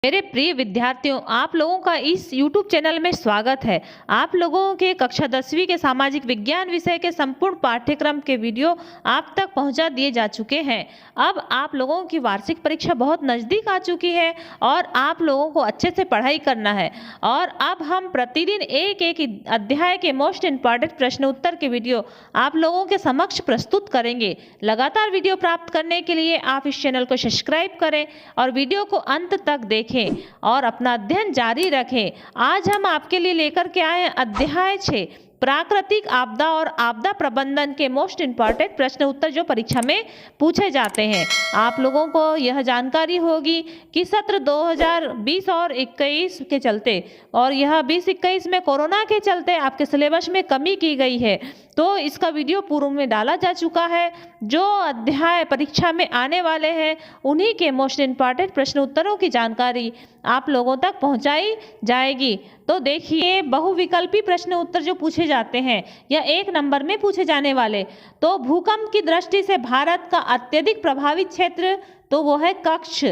मेरे प्रिय विद्यार्थियों, आप लोगों का इस YouTube चैनल में स्वागत है। आप लोगों के कक्षा 10वीं के सामाजिक विज्ञान विषय के संपूर्ण पाठ्यक्रम के वीडियो आप तक पहुंचा दिए जा चुके हैं। अब आप लोगों की वार्षिक परीक्षा बहुत नज़दीक आ चुकी है और आप लोगों को अच्छे से पढ़ाई करना है। और अब हम प्रतिदिन एक एक अध्याय के मोस्ट इम्पॉर्टेंट प्रश्न उत्तर के वीडियो आप लोगों के समक्ष प्रस्तुत करेंगे। लगातार वीडियो प्राप्त करने के लिए आप इस चैनल को सब्सक्राइब करें और वीडियो को अंत तक देखें और अपना अध्ययन जारी रखें। आज हम आपके लिए लेकर के आए हैं अध्याय 6 प्राकृतिक आपदा और आपदा प्रबंधन के मोस्ट इम्पॉर्टेंट प्रश्न उत्तर जो परीक्षा में पूछे जाते हैं। आप लोगों को यह जानकारी होगी कि सत्र 2020 और 21 के चलते और यह 20-21 में कोरोना के चलते आपके सिलेबस में कमी की गई है, तो इसका वीडियो पूर्व में डाला जा चुका है। जो अध्याय परीक्षा में आने वाले हैं उन्हीं के मोस्ट इम्पॉर्टेंट प्रश्न उत्तरों की जानकारी आप लोगों तक पहुंचाई जाएगी। तो देखिए, बहुविकल्पी प्रश्न उत्तर जो पूछे जाते हैं या 1 नंबर में पूछे जाने वाले, तो भूकंप की दृष्टि से भारत का अत्यधिक प्रभावित क्षेत्र तो वो है कच्छ।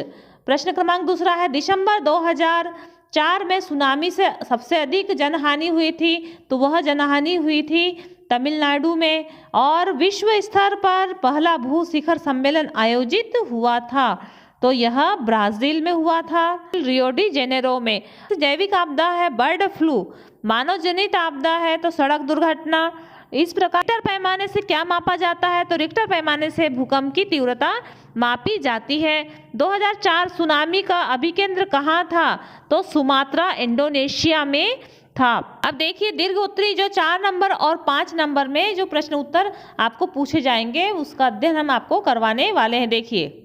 प्रश्न क्रमांक दूसरा है, दिसंबर 2004 में सुनामी से सबसे अधिक जनहानि हुई थी, तो वह जनहानि हुई थी तमिलनाडु में। और विश्व स्तर पर पहला भू शिखर सम्मेलन आयोजित हुआ था, तो यह ब्राजील में हुआ था, रियो डी जेनेरो में। जैविक आपदा है बर्ड फ्लू, मानव जनित आपदा है तो सड़क दुर्घटना। इस प्रकार रिक्टर पैमाने से क्या मापा जाता है, तो रिक्टर पैमाने से भूकंप की तीव्रता मापी जाती है। 2004 सुनामी का अभिकेंद्र कहाँ था, तो सुमात्रा इंडोनेशिया में था। अब देखिए, दीर्घ उत्तरी जो 4 नंबर और 5 नंबर में जो प्रश्न उत्तर आपको पूछे जाएंगे उसका अध्ययन हम आपको करवाने वाले हैं। देखिए,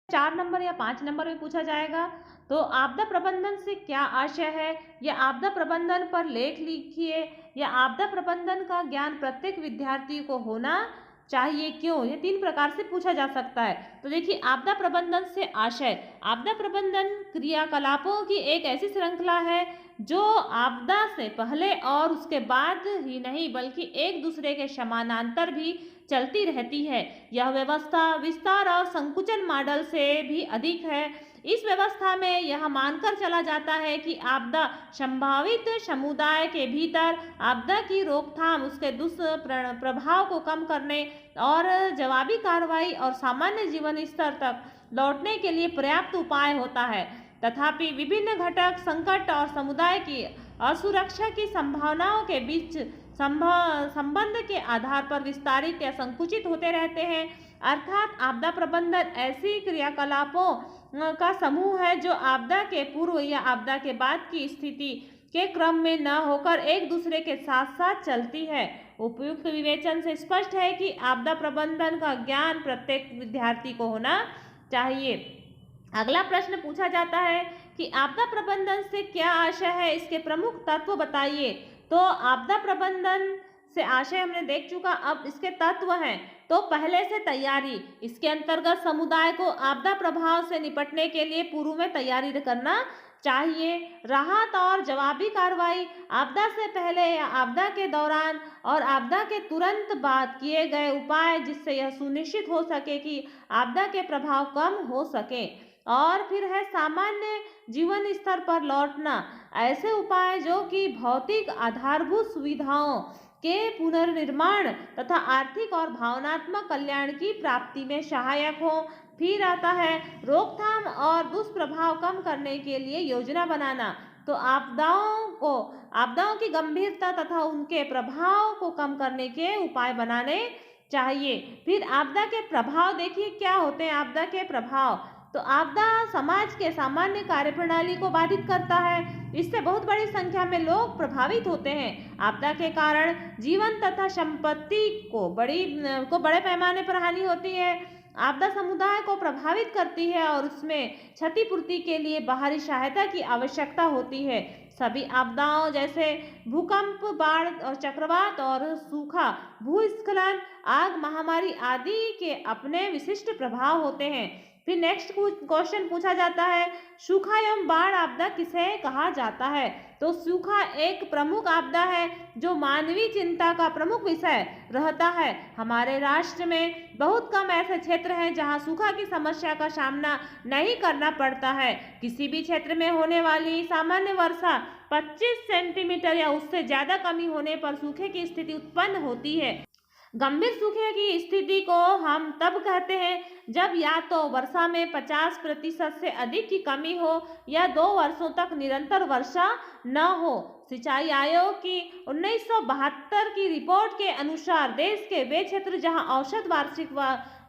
4 नंबर या 5 नंबर में पूछा जाएगा, तो आपदा प्रबंधन से क्या आशय है, या आपदा प्रबंधन पर लेख लिखिए, या आपदा प्रबंधन का ज्ञान प्रत्येक विद्यार्थी को होना चाहिए, क्यों। ये 3 प्रकार से पूछा जा सकता है। तो देखिए, आपदा प्रबंधन से आशय, आपदा प्रबंधन क्रियाकलापों की एक ऐसी श्रृंखला है जो आपदा से पहले और उसके बाद ही नहीं बल्कि एक दूसरे के समानांतर भी चलती रहती है। यह व्यवस्था विस्तार और संकुचन मॉडल से भी अधिक है। इस व्यवस्था में यह मानकर चला जाता है कि आपदा संभावित समुदाय के भीतर आपदा की रोकथाम, उसके दुष्प्रभाव को कम करने और जवाबी कार्रवाई और सामान्य जीवन स्तर तक लौटने के लिए पर्याप्त उपाय होता है। तथापि विभिन्न घटक संकट और समुदाय की असुरक्षा की संभावनाओं के बीच संबंध के आधार पर विस्तारित या संकुचित होते रहते हैं। अर्थात आपदा प्रबंधन ऐसी क्रियाकलापों का समूह है जो आपदा के पूर्व या आपदा के बाद की स्थिति के क्रम में न होकर एक दूसरे के साथ साथ चलती है। उपयुक्त विवेचन से स्पष्ट है कि आपदा प्रबंधन का ज्ञान प्रत्येक विद्यार्थी को होना चाहिए। अगला प्रश्न पूछा जाता है कि आपदा प्रबंधन से क्या आशय है, इसके प्रमुख तत्व बताइए। तो आपदा प्रबंधन से आशय हमने देख चुका, अब इसके तत्व हैं। तो पहले से तैयारी, इसके अंतर्गत समुदाय को आपदा प्रभाव से निपटने के लिए पूर्व में तैयारी करना चाहिए। राहत और जवाबी कार्रवाई, आपदा से पहले या आपदा के दौरान और आपदा के तुरंत बाद किए गए उपाय जिससे यह सुनिश्चित हो सके कि आपदा के प्रभाव कम हो सके। और फिर है सामान्य जीवन स्तर पर लौटना, ऐसे उपाय जो कि भौतिक आधारभूत सुविधाओं के पुनर्निर्माण तथा आर्थिक और भावनात्मक कल्याण की प्राप्ति में सहायक हो। फिर आता है रोकथाम और दुष्प्रभाव कम करने के लिए योजना बनाना, तो आपदाओं की गंभीरता तथा उनके प्रभाव को कम करने के उपाय बनाने चाहिए। फिर आपदा के प्रभाव देखिए क्या होते हैं। आपदा के प्रभाव, तो आपदा समाज के सामान्य कार्यप्रणाली को बाधित करता है, इससे बहुत बड़ी संख्या में लोग प्रभावित होते हैं। आपदा के कारण जीवन तथा संपत्ति को बड़े पैमाने पर हानि होती है। आपदा समुदाय को प्रभावित करती है और उसमें क्षतिपूर्ति के लिए बाहरी सहायता की आवश्यकता होती है। सभी आपदाओं जैसे भूकंप, बाढ़ और चक्रवात और सूखा, भूस्खलन, आग, महामारी आदि के अपने विशिष्ट प्रभाव होते हैं। फिर नेक्स्ट क्वेश्चन पूछा जाता है, सूखा एवं बाढ़ आपदा किसे कहा जाता है? तो सूखा एक प्रमुख आपदा है जो मानवीय चिंता का प्रमुख विषय रहता है। हमारे राष्ट्र में बहुत कम ऐसे क्षेत्र हैं जहां सूखा की समस्या का सामना नहीं करना पड़ता है। किसी भी क्षेत्र में होने वाली सामान्य वर्षा 25 सेंटीमीटर या उससे ज्यादा कमी होने पर सूखे की स्थिति उत्पन्न होती है। गंभीर सूखे की स्थिति को हम तब कहते हैं जब या तो वर्षा में 50% से अधिक की कमी हो या 2 वर्षों तक निरंतर वर्षा न हो। सिंचाई आयोग की 1972 की रिपोर्ट के अनुसार देश के वे क्षेत्र जहां औसत वार्षिक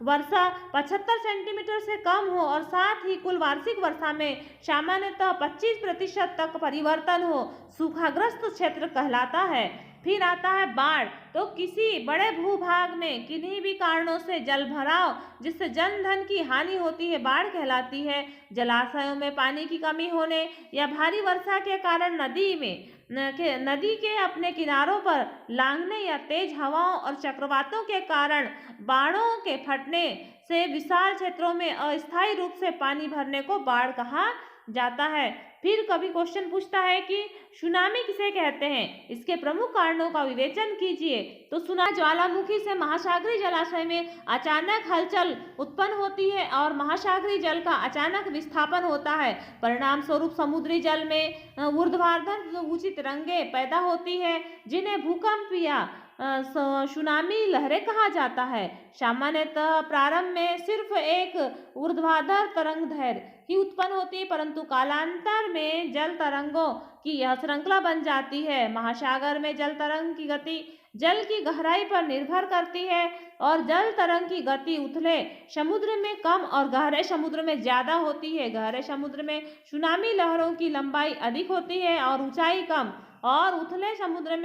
वर्षा 75 सेंटीमीटर से कम हो और साथ ही कुल वार्षिक वर्षा में सामान्यतः 25% तक परिवर्तन हो, सूखाग्रस्त क्षेत्र कहलाता है। फिर आता है बाढ़। तो किसी बड़े भूभाग में किन्हीं भी कारणों से जल भराव जिससे जन धन की हानि होती है बाढ़ कहलाती है। जलाशयों में पानी की कमी होने या भारी वर्षा के कारण नदी के अपने किनारों पर लांघने या तेज हवाओं और चक्रवातों के कारण बाढ़ों के फटने से विशाल क्षेत्रों में अस्थायी रूप से पानी भरने को बाढ़ कहा जाता है। फिर कभी क्वेश्चन पूछता है कि सुनामी किसे कहते हैं? इसके प्रमुख कारणों का विवेचन कीजिए। तो सुनामी ज्वालामुखी से महासागरीय जलाशय में अचानक हलचल उत्पन्न होती है और महासागरीय जल का अचानक विस्थापन होता है। परिणाम स्वरूप समुद्री जल में ऊर्ध्वाधर ऊंची तरंगें पैदा होती है जिन्हें भूकंप या सुनामी लहरें कहा जाता है। सामान्यतः प्रारंभ में सिर्फ एक ऊर्ध्वाधर तरंग लहर ही उत्पन्न होती है, परंतु कालांतर में जल तरंगों की यह श्रृंखला बन जाती है। महासागर में जल तरंग की गति जल की गहराई पर निर्भर करती है और जल तरंग की गति उथले समुद्र में कम और गहरे समुद्र में ज्यादा होती है। गहरे समुद्र में सुनामी लहरों की लंबाई अधिक होती है और ऊंचाई कम, और उथले समुद्र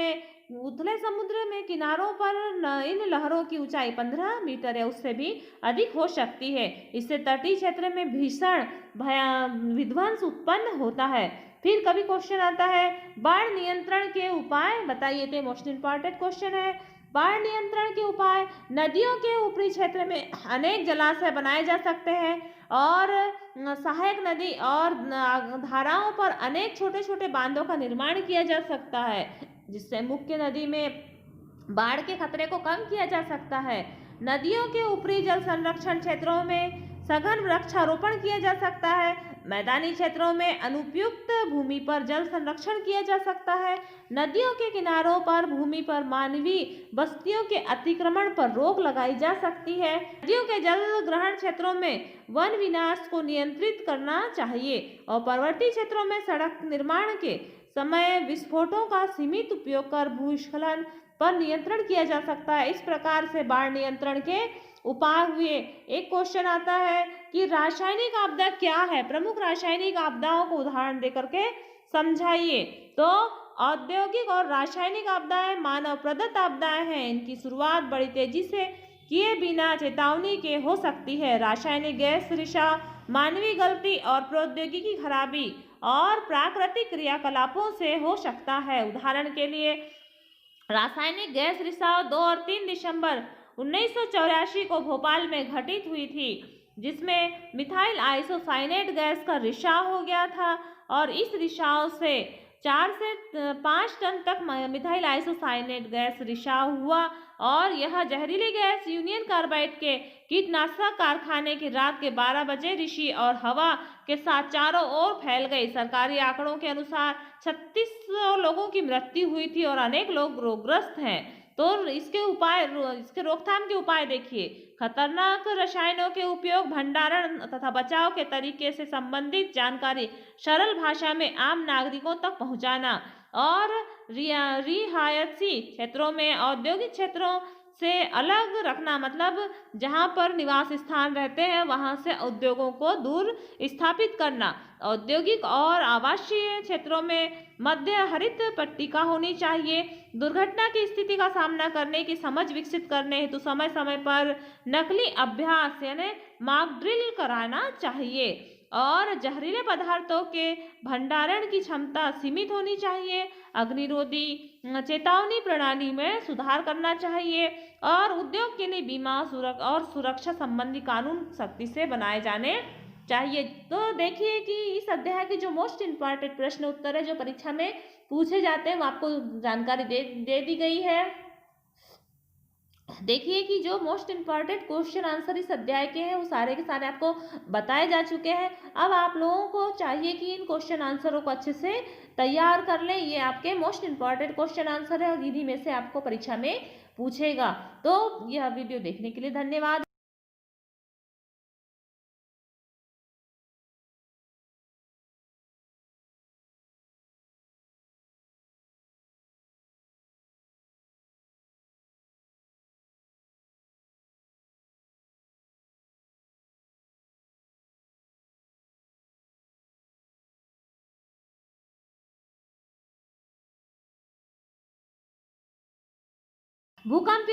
में किनारों पर इन लहरों की ऊंचाई 15 मीटर या उससे भी अधिक हो सकती है। इससे तटीय क्षेत्र में भीषण विध्वंस उत्पन्न होता है। फिर कभी क्वेश्चन आता है, बाढ़ नियंत्रण के उपाय बताइए। तो मोस्ट इम्पॉर्टेंट क्वेश्चन है। बाढ़ नियंत्रण के उपाय, नदियों के ऊपरी क्षेत्र में अनेक जलाशय बनाए जा सकते हैं और सहायक नदी और धाराओं पर अनेक छोटे छोटे बांधों का निर्माण किया जा सकता है जिससे मुख्य नदी में बाढ़ के खतरे को कम किया जा सकता है। नदियों के ऊपरी जल संरक्षण क्षेत्रों में सघन वृक्षारोपण किया जा सकता है। मैदानी क्षेत्रों में अनुपयुक्त भूमि पर जल संरक्षण किया जा सकता है। नदियों के किनारों पर भूमि पर मानवीय बस्तियों के अतिक्रमण पर रोक लगाई जा सकती है। नदियों के जल ग्रहण क्षेत्रों में वन विनाश को नियंत्रित करना चाहिए और पर्वतीय क्षेत्रों में सड़क निर्माण के समय विस्फोटों का सीमित उपयोग कर भूस्खलन पर नियंत्रण किया जा सकता है। इस प्रकार से बाढ़ नियंत्रण के उपाय हुए। एक क्वेश्चन आता है कि रासायनिक आपदा क्या है? प्रमुख रासायनिक आपदाओं को उदाहरण देकर के समझाइए। तो औद्योगिक और रासायनिक आपदाएं मानव प्रदत्त आपदाएं हैं। इनकी शुरुआत बड़ी तेजी से किए बिना चेतावनी के हो सकती है। रासायनिक गैस रिसाव मानवीय गलती और प्रौद्योगिकी खराबी और प्राकृतिक क्रियाकलापों से हो सकता है। उदाहरण के लिए रासायनिक गैस रिसाव 2 और 3 दिसंबर 1984 को भोपाल में घटित हुई थी, जिसमें मिथाइल आइसोसाइनेट गैस का रिसाव हो गया था और इस रिसाव से 4 से 5 टन तक मिथाइल आइसोसाइनेट गैस रिसाव हुआ और यह जहरीली गैस यूनियन कार्बाइड के कीटनाशक कारखाने की रात के 12 बजे ऋषि और हवा के साथ चारों ओर फैल गई। सरकारी आंकड़ों के अनुसार 3600 लोगों की मृत्यु हुई थी और अनेक लोग रोगग्रस्त हैं। तो इसके रोकथाम के उपाय देखिए। खतरनाक रसायनों के उपयोग, भंडारण तथा बचाव के तरीके से संबंधित जानकारी सरल भाषा में आम नागरिकों तक पहुंचाना और रिहायशी क्षेत्रों में औद्योगिक क्षेत्रों से अलग रखना, मतलब जहां पर निवास स्थान रहते हैं वहां से उद्योगों को दूर स्थापित करना। औद्योगिक और आवासीय क्षेत्रों में मध्य हरित पट्टिका होनी चाहिए। दुर्घटना की स्थिति का सामना करने की समझ विकसित करने हेतु समय समय पर नकली अभ्यास यानी मॉक ड्रिल कराना चाहिए। और जहरीले पदार्थों के भंडारण की क्षमता सीमित होनी चाहिए। अग्निरोधी चेतावनी प्रणाली में सुधार करना चाहिए और उद्योग के लिए बीमा और सुरक्षा संबंधी कानून सख्ती से बनाए जाने चाहिए। तो देखिए कि इस अध्याय के जो मोस्ट इम्पॉर्टेंट प्रश्न उत्तर है जो परीक्षा में पूछे जाते हैं वो आपको जानकारी दे दी गई है। देखिए कि जो मोस्ट इम्पॉर्टेंट क्वेश्चन आंसर इस अध्याय के हैं वो सारे के सारे आपको बताए जा चुके हैं। अब आप लोगों को चाहिए कि इन क्वेश्चन आंसरों को अच्छे से तैयार कर लें। ये आपके मोस्ट इम्पॉर्टेंट क्वेश्चन आंसर है और इन्हीं में से आपको परीक्षा में पूछेगा। तो यह वीडियो देखने के लिए धन्यवाद। भूकंप